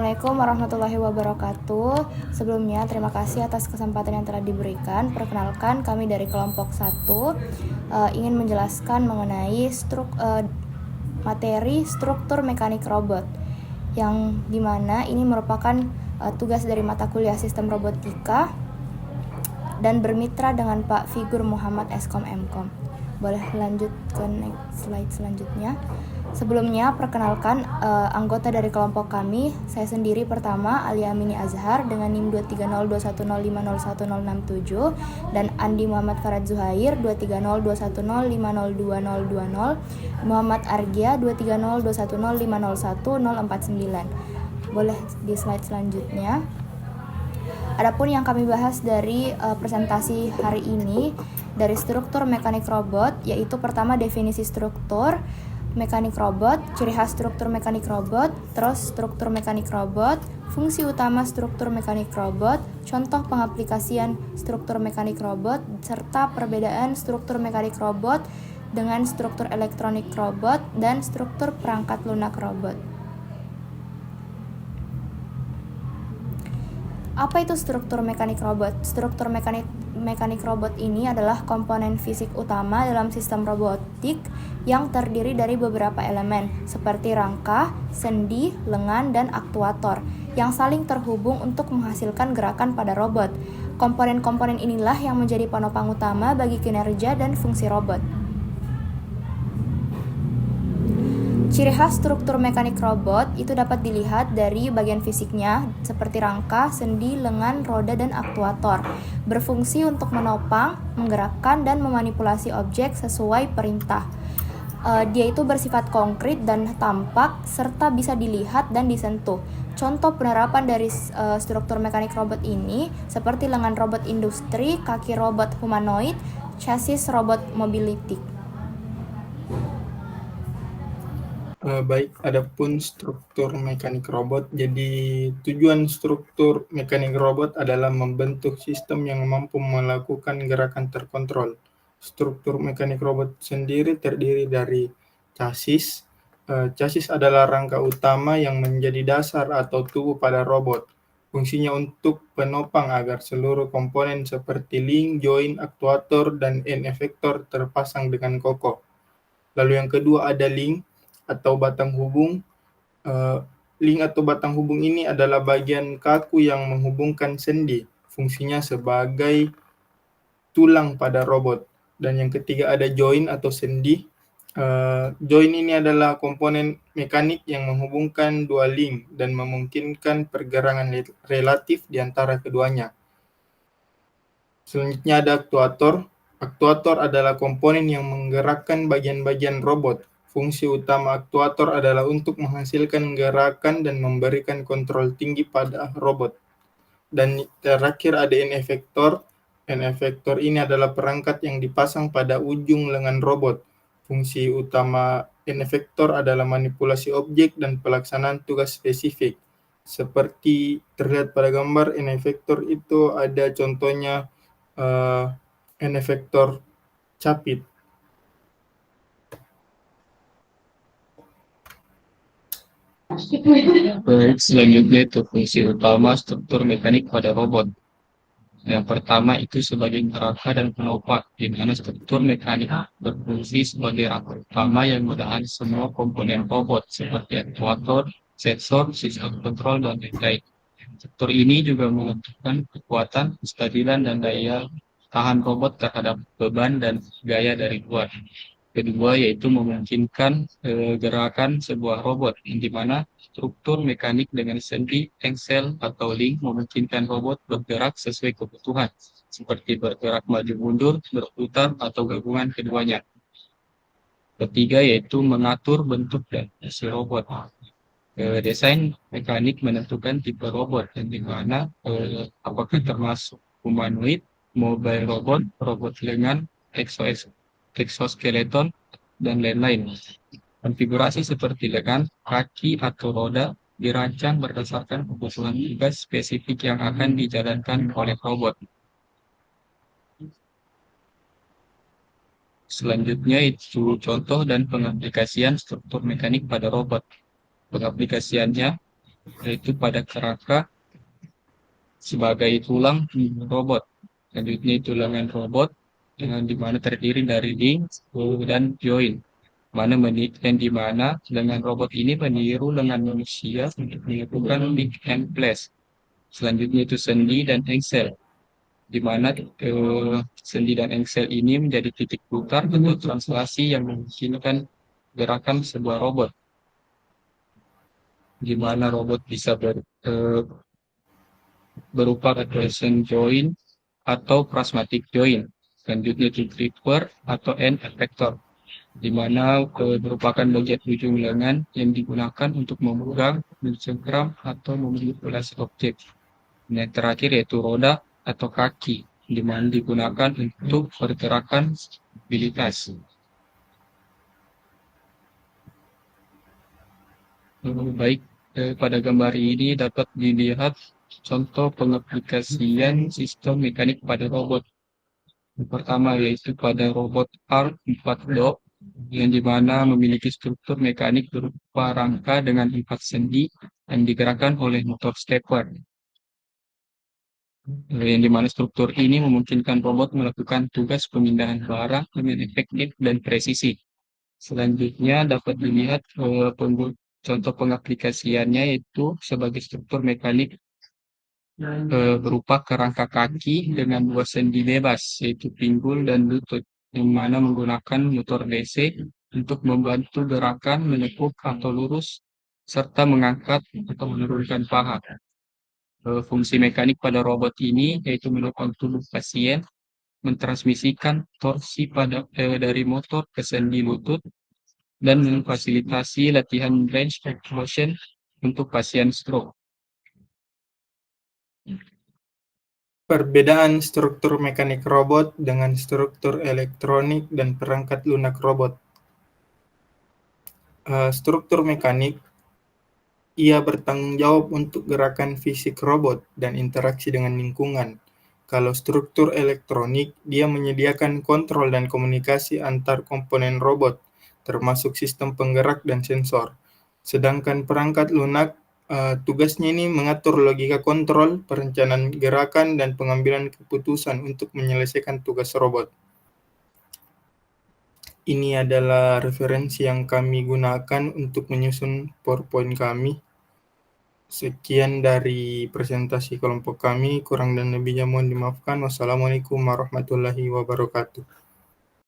Assalamualaikum warahmatullahi wabarakatuh. Sebelumnya terima kasih atas kesempatan yang telah diberikan. Perkenalkan, kami dari kelompok 1 ingin menjelaskan mengenai materi struktur mekanik robot, yang dimana ini merupakan tugas dari mata kuliah sistem robotika dan bermitra dengan Pak Figur Muhammad Eskom Mkom. Boleh lanjut ke next slide selanjutnya. Sebelumnya, perkenalkan anggota dari kelompok kami. Saya sendiri pertama, Ali Amini Azhar dengan NIM 23021050167, dan Andi Muhammad Farad Zuhair 2302105020020, Muhammad Argia 23021050149. Boleh di slide selanjutnya. Adapun yang kami bahas dari presentasi hari ini dari struktur mekanik robot, yaitu pertama definisi struktur mekanik robot, ciri khas struktur mekanik robot, terus struktur mekanik robot, fungsi utama struktur mekanik robot, contoh pengaplikasian struktur mekanik robot, serta perbedaan struktur mekanik robot dengan struktur elektronik robot dan struktur perangkat lunak robot. Apa itu struktur mekanik robot? Struktur mekanik robot ini adalah komponen fisik utama dalam sistem robotik yang terdiri dari beberapa elemen seperti rangka, sendi, lengan, dan aktuator yang saling terhubung untuk menghasilkan gerakan pada robot. Komponen-komponen inilah yang menjadi penopang utama bagi kinerja dan fungsi robot. Ciri khas struktur mekanik robot itu dapat dilihat dari bagian fisiknya seperti rangka, sendi, lengan, roda, dan aktuator. Berfungsi untuk menopang, menggerakkan, dan memanipulasi objek sesuai perintah. Dia itu bersifat konkret dan tampak serta bisa dilihat dan disentuh. Contoh penerapan dari struktur mekanik robot ini seperti lengan robot industri, kaki robot humanoid, chassis robot mobility. Baik, adapun struktur mekanik robot. Jadi, tujuan struktur mekanik robot adalah membentuk sistem yang mampu melakukan gerakan terkontrol. Struktur mekanik robot sendiri terdiri dari chassis. Chassis adalah rangka utama yang menjadi dasar atau tubuh pada robot. Fungsinya untuk penopang agar seluruh komponen seperti link, join, aktuator, dan end effector terpasang dengan kokoh. Lalu yang kedua ada link atau batang hubung. Link atau batang hubung ini adalah bagian kaku yang menghubungkan sendi. Fungsinya sebagai tulang pada robot. Dan yang ketiga ada join atau sendi. Join ini adalah komponen mekanik yang menghubungkan dua link dan memungkinkan pergerakan relatif di antara keduanya. Selanjutnya ada aktuator. Aktuator adalah komponen yang menggerakkan bagian-bagian robot. Fungsi utama aktuator adalah untuk menghasilkan gerakan dan memberikan kontrol tinggi pada robot. Dan terakhir ada end effector. End effector ini adalah perangkat yang dipasang pada ujung lengan robot. Fungsi utama end effector adalah manipulasi objek dan pelaksanaan tugas spesifik. Seperti terlihat pada gambar, end effector itu ada contohnya end effector capit. Baik, selanjutnya itu fungsi utama struktur mekanik pada robot. Yang pertama itu sebagai rangka dan penopang, di mana struktur mekanik berfungsi sebagai rangka utama yang menahan semua komponen robot seperti aktuator, sensor, sistem kontrol, dan lain-lain. Struktur ini juga menentukan kekuatan, kestabilan, dan daya tahan robot terhadap beban dan gaya dari luar. Kedua yaitu memungkinkan gerakan sebuah robot, di mana struktur mekanik dengan sendi, engsel, atau link memungkinkan robot bergerak sesuai kebutuhan, seperti bergerak maju mundur, berputar, atau gabungan keduanya. Ketiga yaitu mengatur bentuk dan fungsi robot. Desain mekanik menentukan tipe robot, di mana apakah termasuk humanoid, mobile robot, robot lengan, exoskeleton, dan lain-lain. Konfigurasi seperti lengan, kaki, atau roda dirancang berdasarkan kebutuhan tugas spesifik yang akan dijalankan oleh robot. Selanjutnya itu contoh dan pengaplikasian struktur mekanik pada robot. Pengaplikasiannya yaitu pada kerangka sebagai tulang robot. Selanjutnya itu lengan robot di mana terdiri dari link dan join. Yang di mana lengan robot ini meniru lengan manusia untuk melakukan link and place. Selanjutnya itu sendi dan engsel, di mana sendi dan engsel ini menjadi titik putar untuk translasi yang memungkinkan gerakan sebuah robot, di mana robot bisa berupa adhesion joint atau prismatic joint. Selanjutnya itu gripper atau end effector, di mana merupakan bagian ujung lengan yang digunakan untuk memegang, mencengkram, atau memanipulasi objek. Dan yang terakhir yaitu roda atau kaki, di mana digunakan untuk pergerakan mobilitas. Baik, pada gambar ini dapat dilihat contoh pengaplikasian sistem mekanik pada robot. Yang pertama yaitu pada robot ARC 4 dok, yang dimana memiliki struktur mekanik berupa rangka dengan 4 sendi yang digerakkan oleh motor stepper. Yang dimana struktur ini memungkinkan robot melakukan tugas pemindahan barang dengan efektif dan presisi. Selanjutnya dapat dilihat contoh pengaplikasiannya yaitu sebagai struktur mekanik berupa kerangka kaki dengan 2 sendi bebas, yaitu pinggul dan lutut, yang mana menggunakan motor DC untuk membantu gerakan menekuk atau lurus, serta mengangkat atau menurunkan paha. Fungsi mekanik pada robot ini yaitu menopang tubuh pasien, mentransmisikan torsi dari motor ke sendi lutut, dan memfasilitasi latihan range of motion untuk pasien stroke. Perbedaan struktur mekanik robot dengan struktur elektronik dan perangkat lunak robot. Struktur mekanik, ia bertanggung jawab untuk gerakan fisik robot dan interaksi dengan lingkungan. Kalau struktur elektronik, dia menyediakan kontrol dan komunikasi antar komponen robot, termasuk sistem penggerak dan sensor. Sedangkan perangkat lunak, tugasnya ini mengatur logika kontrol, perencanaan gerakan, dan pengambilan keputusan untuk menyelesaikan tugas robot. Ini adalah referensi yang kami gunakan untuk menyusun PowerPoint kami. Sekian dari presentasi kelompok kami, kurang dan lebihnya mohon dimaafkan. Wassalamualaikum warahmatullahi wabarakatuh.